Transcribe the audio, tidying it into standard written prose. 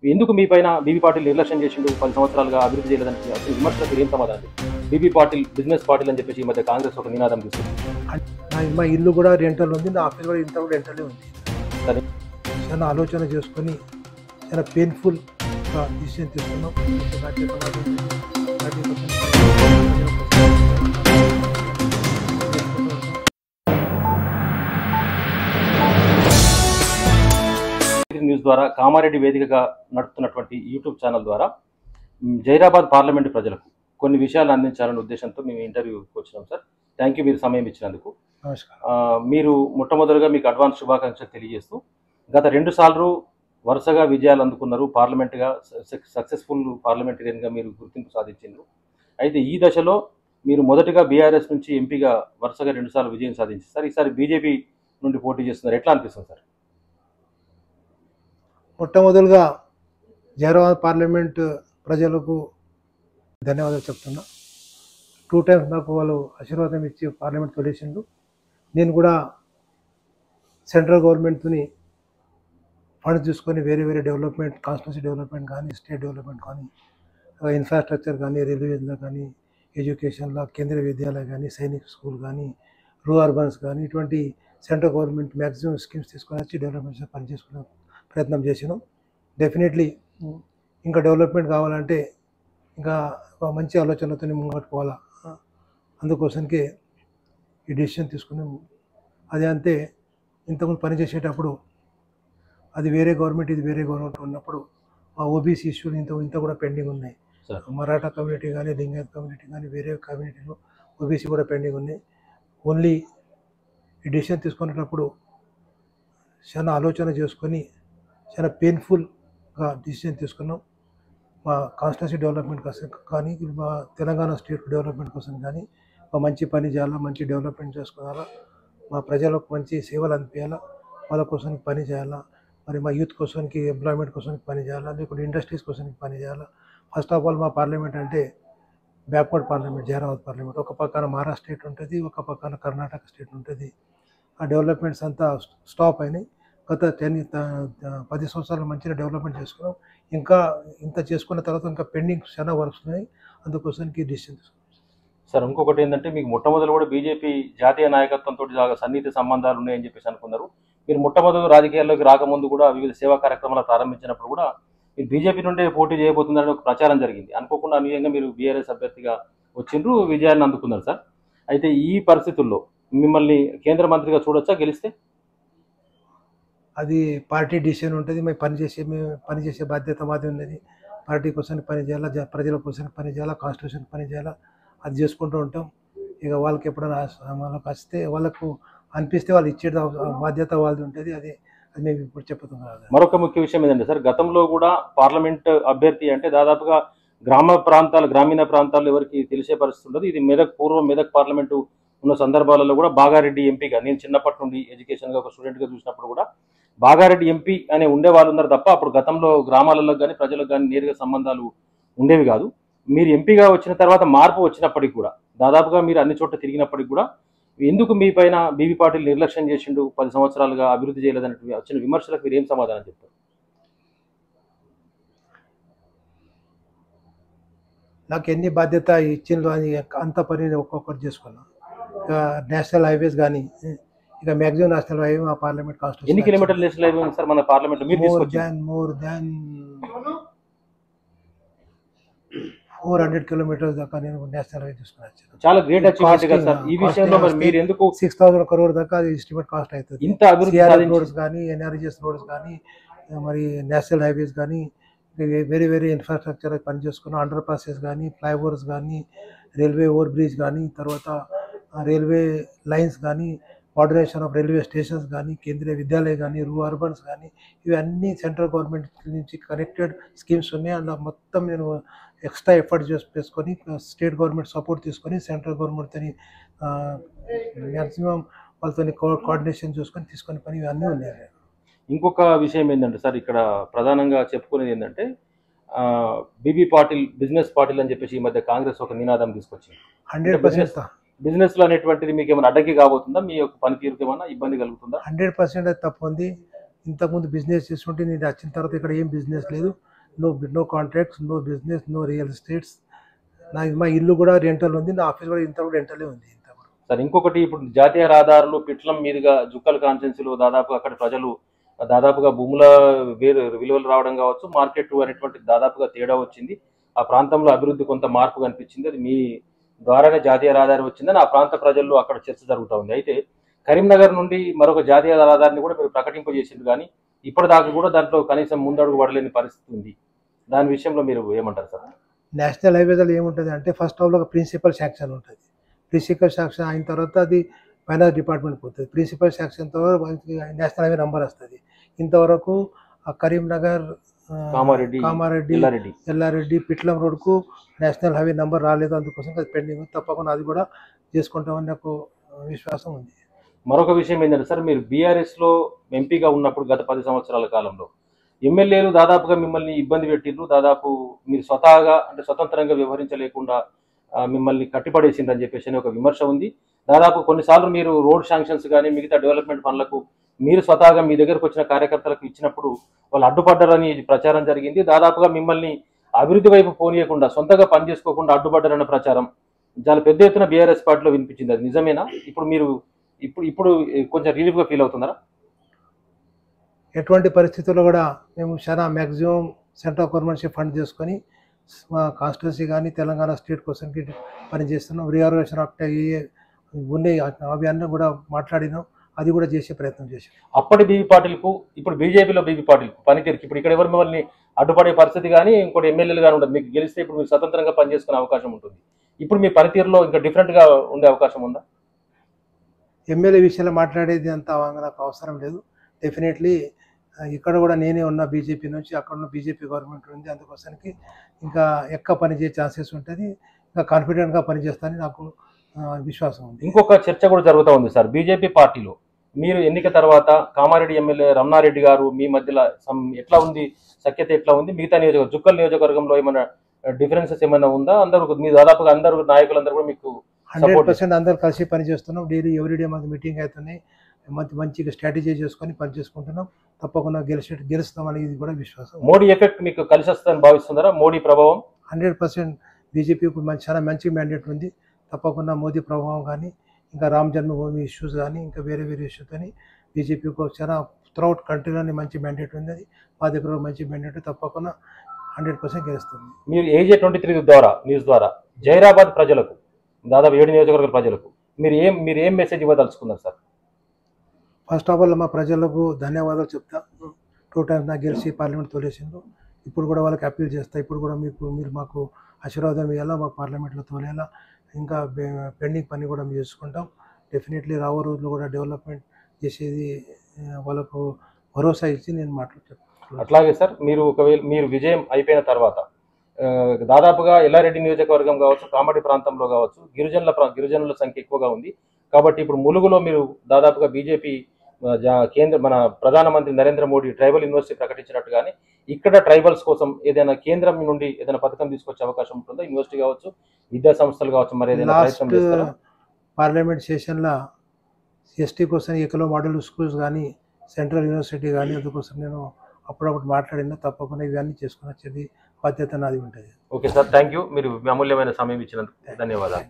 ఎందుకు మీ పైన బీబీ పాటిల్ నిర్లక్ష్యం చేసిండు 10 సంవత్సరాలుగా అభివృద్ధి చేయలేదని అసలు విమర్శలకు ఏం సమాధానం? బీబీ పాటిల్ బిజినెస్ పాటిల్ అని చెప్పేసి ఈ మధ్య కాంగ్రెస్ ఒక నినాదం తీసుకుంది. మా ఇల్లు కూడా రెంటల్ ఉంది, నా ఆఫీస్ కూడా ఇంత కూడా రెంటలే ఉంది. సరే, చాలా ఆలోచన చేసుకొని చాలా పెయిన్ఫుల్గా డిసిషన్ తీసుకున్నాం. న్యూస్ ద్వారా కామారెడ్డి వేదికగా నడుపుతున్నటువంటి యూట్యూబ్ ఛానల్ ద్వారా జైరాబాద్ పార్లమెంటు ప్రజలకు కొన్ని విషయాలు అందించాలనే ఉద్దేశంతో మేము ఇంటర్వ్యూకి వచ్చినాం సార్. థ్యాంక్ యూ, మీరు సమయం ఇచ్చినందుకు. మీరు మొట్టమొదటిగా మీకు అడ్వాన్స్ శుభాకాంక్షలు తెలియజేస్తూ, గత 2 సార్లు వరుసగా విజయాలు అందుకున్నారు, పార్లమెంటుగా సక్సెస్ఫుల్ పార్లమెంటేరియన్గా మీరు గుర్తింపు సాధించారు. అయితే ఈ దశలో మీరు మొదటగా బీఆర్ఎస్ నుంచి ఎంపీగా వరుసగా 2 సార్లు విజయం సాధించారు సార్. ఈసారి బీజేపీ నుండి పోటీ చేస్తున్నారు, ఎట్లా అనిపిస్తుంది సార్? మొట్టమొదలుగా జైరాబాద్ పార్లమెంట్ ప్రజలకు ధన్యవాదాలు చెప్తున్నా. 2 టైమ్స్ నాకు వాళ్ళు ఆశీర్వాదం ఇచ్చి పార్లమెంట్ తొలిసిండు. నేను కూడా సెంట్రల్ గవర్నమెంట్ని ఫండ్స్ తీసుకొని వేరే వేరే డెవలప్మెంట్, కాన్స్టిట్యూన్సీ డెవలప్మెంట్ కానీ, స్టేట్ డెవలప్మెంట్ కానీ, ఇన్ఫ్రాస్ట్రక్చర్ కానీ, రైల్వేస్లో కానీ, ఎడ్యుకేషన్లో కేంద్రీయ విద్యాలయం కానీ, సైనిక్ స్కూల్ కానీ, రూరల్ అర్బన్స్ కానీ, ఇటువంటి సెంట్రల్ గవర్నమెంట్ మ్యాక్సిమం స్కీమ్స్ తీసుకొని వచ్చి డెవలప్మెంట్స్ పనిచేసుకునే ప్రయత్నం చేసినాం. డెఫినెట్లీ ఇంకా డెవలప్మెంట్ కావాలంటే ఇంకా మంచి ఆలోచనలతో ముంగట్టు పోవాలా. అందుకోసానికే ఈ డెసిషన్ తీసుకున్నాం. అదే అంతే, ఇంతకుముందు పనిచేసేటప్పుడు అది వేరే గవర్నమెంట్, ఇది వేరే గవర్నమెంట్ ఉన్నప్పుడు ఆ ఓబీసీ ఇష్యూలు ఇంత కూడా పెండింగ్ ఉన్నాయి. మరాఠా కమ్యూనిటీ కానీ, లింగాయత్ కమ్యూనిటీ కానీ, వేరే కమ్యూనిటీలో ఓబీసీ కూడా పెండింగ్ ఉన్నాయి. ఓన్లీ ఈ డెసిషన్ తీసుకునేటప్పుడు చాలా ఆలోచన చేసుకొని చాలా పెయిన్ఫుల్గా డిసిషన్ తీసుకున్నాం. మా కాన్స్టిట్యూన్సీ డెవలప్మెంట్ కోసం కానీ, మా తెలంగాణ స్టేట్ డెవలప్మెంట్ కోసం కానీ, మా మంచి పని చేయాలా, మంచి డెవలప్మెంట్ చేసుకోవాలా, మా ప్రజలకు మంచి సేవలు అందించాలా, వాళ్ళ కోసానికి పని చేయాలా, మరి మా యూత్ కోసానికి ఎంప్లాయ్మెంట్ కోసానికి పని చేయాలా, లేకుంటే ఇండస్ట్రీస్ కోసానికి పని చేయాలా. ఫస్ట్ ఆఫ్ ఆల్ మా పార్లమెంట్ అంటే బ్యాక్వర్డ్ పార్లమెంట్, జైరాబాద్ పార్లమెంట్. ఒక పక్కన మహారాష్ట్ర స్టేట్ ఉంటుంది, ఒక పక్కన కర్ణాటక స్టేట్ ఉంటుంది. ఆ డెవలప్మెంట్స్ అంతా స్టాప్ అయినాయి. గత 10 సంవత్సరాలు మంచిగా డెవలప్మెంట్ చేసుకున్నాం. ఇంకా ఇంత చేసుకున్న తర్వాత ఇంకా పెండింగ్ చాలా వర్క్స్ ఉన్నాయి. అందుకోసానికి డిసిషన్ తీసుకున్నాం సార్. ఇంకొకటి ఏంటంటే, మీకు మొట్టమొదటి కూడా బీజేపీ జాతీయ నాయకత్వంతో సన్నిహిత సంబంధాలు ఉన్నాయని చెప్పేసి అనుకున్నారు. మీరు మొట్టమొదటి రాజకీయాల్లోకి రాకముందు కూడా వివిధ సేవా కార్యక్రమాలు ప్రారంభించినప్పుడు కూడా మీరు బీజేపీ నుండి పోటీ చేయబోతుందని ఒక ప్రచారం జరిగింది. అనుకోకుండా అనుయంగా మీరు బీఆర్ఎస్ అభ్యర్థిగా వచ్చిండ్రు, విజయాన్ని అందుకున్నారు సార్. అయితే ఈ పరిస్థితుల్లో మిమ్మల్ని కేంద్ర మంత్రిగా చూడొచ్చా గెలిస్తే? అది పార్టీ డిసిషన్ ఉంటుంది. మేము పనిచేసే బాధ్యత మాది ఉన్నది. పార్టీ కోసానికి పని చేయాలా, ప్రజల కోసానికి పని చేయాలా, కాన్స్టిట్యూషన్ పని చేయాలా, అది చేసుకుంటూ ఉంటాం. ఇక వాళ్ళకి ఎప్పుడైనా వాళ్ళకి వస్తే, వాళ్ళకు అనిపిస్తే వాళ్ళు ఇచ్చే బాధ్యత వాళ్ళది ఉంటుంది. అది మేము ఇప్పుడు చెప్తున్నాం. మరొక ముఖ్య విషయం ఏంటంటే సార్, గతంలో కూడా పార్లమెంట్ అభ్యర్థి అంటే దాదాపుగా గ్రామీణ ప్రాంతాల్లో ఎవరికి తెలిసే పరిస్థితి ఉండదు. ఇది పూర్వం మెదక్ పార్లమెంటు ఉన్న సందర్భాలలో కూడా బాగారెడ్డి ఎంపీగా, నేను చిన్నప్పటి నుండి ఎడ్యుకేషన్గా ఒక స్టూడెంట్గా చూసినప్పుడు కూడా బాగారెడ్డి ఎంపీ అనే ఉండే వాళ్ళు ఉన్నారు తప్ప, అప్పుడు గతంలో గ్రామాలలో కానీ ప్రజలకు కానీ నేరుగా సంబంధాలు ఉండేవి కాదు. మీరు ఎంపీగా వచ్చిన తర్వాత మార్పు వచ్చినప్పటికి కూడా, దాదాపుగా మీరు అన్ని చోట్ల తిరిగినప్పటికి కూడా, ఎందుకు మీ పైన బీబీ పాటిల్ నిర్లక్ష్యం చేసిండు, 10 సంవత్సరాలుగా అభివృద్ధి చేయలేదని వచ్చిన విమర్శలకు మీరు ఏం సమాధానం చెప్తారు? నాకు ఎన్ని బాధ్యత ఇచ్చిందో అని అంత పని ఒక్కొక్కటి చేసుకున్నాను. ఇక నేషనల్ హైవేస్ కానీ, ఇక మ్యాక్సిమం నేషనల్ హైవే మా పార్లమెంట్ కాన్స్టిట్యూన్సీ. ఎన్ని కిలోమీటర్లు నేషనల్ హైవే ఉంది సార్ మన పార్లమెంట్? మోర్ దాన్ 400 కిలోమీటర్స్ దాకా నేను నేషనల్ హైవే తీసుకున్నాను. చాలా గ్రేట్ అచీవ్మెంట్ కదా సార్. ఈ విషయంలో మరి మీరు ఎందుకు 6,000 crore దాకా అది ఎస్టిమేట్ కాస్ట్ అవుతుంది. ఇంత అభివృద్ధి రోడ్స్ కానీ, ఎన్ఆర్జీఎస్ రోడ్స్ కానీ, మరి నేషనల్ హైవేస్ కానీ, వేరే వేరే ఇన్ఫ్రాస్ట్రక్చర్ పని చేసుకున్నాం. అండర్ పాసెస్ కానీ, ఫ్లైఓవర్స్ కానీ, రైల్వే ఓవర్ బ్రిడ్జ్ కానీ, తర్వాత రైల్వే లైన్స్ కానీ, మోడరేషన్ ఆఫ్ రైల్వే స్టేషన్స్ కానీ, కేంద్రీయ విద్యాలయం కానీ, రూరల్ అర్బన్స్ కానీ, ఇవన్నీ సెంట్రల్ గవర్నమెంట్ నుంచి కనెక్టెడ్ స్కీమ్స్ ఉన్నాయి. అందులో మొత్తం నేను ఎక్స్ట్రా ఎఫర్ట్ చేసుకొని, స్టేట్ గవర్నమెంట్ సపోర్ట్ తీసుకొని, సెంట్రల్ గవర్నమెంట్తో మ్యాక్సిమం వాళ్ళతో కోఆర్డినేషన్ తీసుకొని పని ఇవన్నీ ఉన్నాయి. ఇంకొక విషయం ఏంటంటే సార్, ఇక్కడ ప్రధానంగా చెప్పుకునేది ఏంటంటే, బీబీ పాటిల్ బిజినెస్ పాటిల్ అని చెప్పేసి ఈ మధ్య కాంగ్రెస్ ఒక నినాదం తీసుకొచ్చింది. 100% బిజినెస్లో అనేటువంటిది మీకు ఏమైనా అడ్డంకి కాబోతుందా? మీ యొక్క పనితీరుకి ఏమైనా ఇబ్బంది కలుగుతుందా? 100% అది తప్పు ఉంది. ఇంతకుముందు బిజినెస్ చేస్తుంటే నేను వచ్చిన తర్వాత ఇక్కడ ఏం బిజినెస్ లేదు. No contracts, no business, no real estates. మా ఇల్లు కూడా రెంటల్ ఉంది, నా ఆఫీస్ కూడా ఇంత కూడా రెంటలే ఉంది. సార్ ఇంకొకటి, ఇప్పుడు జాతీయ రహదారులు పిట్లం మీదుగా జుక్కల్ కాన్స్టిట్యున్సీలో దాదాపు అక్కడ ప్రజలు దాదాపుగా భూముల విలువలు రావడం కావచ్చు, మార్కెట్ అనేటువంటి దాదాపుగా తేడా వచ్చింది. ఆ ప్రాంతంలో అభివృద్ధి కొంత మార్పు కనిపించింది. అది మీ ద్వారానే జాతీయ రహదారి వచ్చిందని ఆ ప్రాంత ప్రజల్లో అక్కడ చర్చ జరుగుతూ ఉంది. అయితే కరీంనగర్ నుండి మరొక జాతీయ రహదారిని కూడా మీరు ప్రకటింపజేసింది, కానీ ఇప్పటిదాకా కూడా దాంట్లో కనీసం ముందడుగు పడలేని పరిస్థితి ఉంది. దాని విషయంలో మీరు ఏమంటారు సార్? నేషనల్ హైవేలో ఏముంటుంది అంటే first of all principal sanction ఉంటుంది. ప్రిన్సిపల్ శాంక్షన్ అయిన తర్వాత అది ఫైనాన్స్ డిపార్ట్మెంట్ పోతుంది. ప్రిన్సిపల్ శాంక్షన్ తర్వాత నేషనల్ హైవే నంబర్ వస్తుంది. ఇంతవరకు కరీంనగర్, కామారెడ్డి, ఎల్లారెడ్డి, పిట్లం రోడ్కు నేషనల్ హైవే నంబర్ రాలేదు. అందుకోసం అది పెండింగ్. తప్పకుండా అది కూడా చేసుకుంటామని నాకు విశ్వాసం ఉంది. మరొక విషయం ఏంటంటే సార్, మీరు బీఆర్ఎస్లో ఎంపీగా ఉన్నప్పుడు గత 10 సంవత్సరాల కాలంలో ఎమ్మెల్యేలు దాదాపుగా మిమ్మల్ని ఇబ్బంది పెట్టిండ్రు. దాదాపు మీరు స్వతహాగా అంటే స్వతంత్రంగా వ్యవహరించలేకుండా మిమ్మల్ని కట్టిపడేసిందని చెప్పేసి ఒక విమర్శ ఉంది. దాదాపు కొన్నిసార్లు మీరు రోడ్ శాంక్షన్స్ కానీ మిగతా డెవలప్మెంట్ పనులకు మీరు స్వతహాగా మీ దగ్గరకు వచ్చిన కార్యకర్తలకు ఇచ్చినప్పుడు వాళ్ళు అడ్డుపడ్డారని ప్రచారం జరిగింది. దాదాపుగా మిమ్మల్ని అభివృద్ధి వైపు పోనీయకుండా సొంతగా పనిచేసుకోకుండా అడ్డుపడ్డారన్న ప్రచారం చాలా పెద్ద ఎత్తున బీఆర్ఎస్ పార్టీలో వినిపించింది. అది నిజమేనా? ఇప్పుడు మీరు ఇప్పుడు కొంచెం రిలీఫ్గా ఫీల్ అవుతున్నారా? ఎటువంటి పరిస్థితుల్లో కూడా మేము చాలా మ్యాక్సిమం సెంట్రల్ గవర్నమెంట్ ఫండ్ చేసుకొని మా కాన్స్టిట్యున్సీ కానీ తెలంగాణ స్టేట్ కోసంకి పనిచేస్తున్నాం. రీఆర్గనైజేషన్ యాక్ట్ ఉన్నాయి, అవి అన్నీ కూడా మాట్లాడినాం. అది కూడా చేసే ప్రయత్నం చేసాం. అప్పటి బీబీ పాటిల్కు ఇప్పుడు బీజేపీలో బీబీ పాటిల్కు పనితీరుకి ఇప్పుడు ఇక్కడ ఎవరు మిమ్మల్ని అడ్డుపడే పరిస్థితి కానీ ఇంకోటి ఎమ్మెల్యేలు కానీ ఉండదు. మీకు గెలిస్తే ఇప్పుడు మీరు స్వతంత్రంగా పనిచేసుకునే అవకాశం ఉంటుంది. ఇప్పుడు మీ పనితీరులో ఇంకా డిఫరెంట్గా ఉండే అవకాశం ఉందా? ఎమ్మెల్యే విషయంలో మాట్లాడేది అంత నాకు అవసరం లేదు. డెఫినెట్లీ ఇక్కడ కూడా నేనే ఉన్న బీజేపీ నుంచి, అక్కడ ఉన్న బీజేపీ గవర్నమెంట్ ఉంది. అందుకోసానికి ఇంకా ఎక్కువ పనిచేసే ఛాన్సెస్ ఉంటుంది. ఇంకా కాన్ఫిడెంట్గా పనిచేస్తానని నాకు విశ్వాసం ఉంది. ఇంకొక చర్చ కూడా జరుగుతూ ఉంది సార్, బీజేపీ పార్టీలో మీరు ఎన్నిక తర్వాత కామారెడ్డి ఎమ్మెల్యే రమణారెడ్డి గారు మీ మధ్యలో ఎట్లా ఉంది, సఖ్యత ఎట్లా ఉంది? మిగతా నియోజకవర్గం జుక్కల్ నియోజకవర్గంలో ఏమైనా డిఫరెన్సెస్ ఏమైనా ఉందా? అందరూ మీ దాదాపుగా అందరూ నాయకులందరూ కూడా మీకు 100% అందరూ కలిసి పనిచేస్తున్నాం. డైలీ ఎవ్రీడే మాకు మీటింగ్ అవుతున్నాయి. మంచిగా స్ట్రాటజీ చేసుకొని పనిచేసుకుంటున్నాం. తప్పకుండా గెలుస్తామని ఇది కూడా విశ్వాసం. మోడీ ఎఫెక్ట్ మీకు కలిసి వస్తుందని భావిస్తున్నారా? మోడీ ప్రభావం 100% బీజేపీకి చాలా మంచి మ్యాండేట్ ఉంది. తప్పకుండా మోదీ ప్రభావం కానీ, ఇంకా రామ్ జన్మభూమి ఇష్యూస్ కానీ, ఇంకా వేరే ఇష్యూస్ కానీ బీజేపీకి చాలా త్రూఅవుట్ కంట్రీలోని మంచి మ్యాండేట్ ఉంది. అది మా దగ్గర మంచి మ్యాండేట్, తప్పకుండా 100% గెలుస్తుంది. మీరు ఏజే 23 ద్వారా న్యూస్ ద్వారా జైరాబాద్ ప్రజలకు, దాదాపు 7 నియోజకవర్గాల ప్రజలకు మీరు ఏం మెసేజ్ ఇవ్వదలుచుకున్నారు సార్? ఫస్ట్ ఆఫ్ ఆల్ మా ప్రజలకు ధన్యవాదాలు చెప్తా. 2 times నాకు గెలిచి పార్లమెంట్ తోలేసిండ్రు. ఇప్పుడు కూడా వాళ్ళకి అప్పీల్ చేస్తా. ఇప్పుడు కూడా మీరు మాకు ఆశీర్వాదం ఇవ్వాలా, మా పార్లమెంట్లో తోలేలా. ఇంకా పెండింగ్ పని కూడా మేము చేసుకుంటాం. డెఫినెట్లీ రాబో రోజుల్లో కూడా డెవలప్మెంట్ చేసేది వాళ్ళకు భరోసా ఇచ్చి నేను మాట్లాడుతాను. అట్లాగే సార్, మీరు విజయం అయిపోయిన తర్వాత దాదాపుగా ఎల్లారెడ్డి నియోజకవర్గం కావచ్చు, కామారెడ్డి ప్రాంతంలో కావచ్చు, గిరిజనుల సంఖ్య ఎక్కువగా ఉంది. కాబట్టి ఇప్పుడు ములుగులో మీరు దాదాపుగా బీజేపీ మన ప్రధానమంత్రి నరేంద్ర మోడీ ట్రైబల్ యూనివర్సిటీ ప్రకటించినట్టుగానే ఇక్కడ ట్రైబల్స్ కోసం ఏదైనా కేంద్రం నుండి ఏదైనా పథకం తీసుకొచ్చే అవకాశం ఉంటుందా? యూనివర్సిటీ కావచ్చు, విద్యా సంస్థలు కావచ్చు, మరి ఏదైనా ప్రయత్నం చేస్తారా? పార్లమెంట్ సెషన్లో ఎస్టీ కోసం ఏకలో మోడల్ స్కూల్స్ కానీ, సెంట్రల్ యూనివర్సిటీ కానీ, అందుకోసం నేను అప్పుడప్పుడు మాట్లాడినా. తప్పకుండా ఇవన్నీ చేసుకుని వచ్చేది బాధ్యత నాది ఉంటుంది. Okay sir, thank you. మీరు అమూల్యమైన సమయం ఇచ్చినందుకు ధన్యవాదాలు.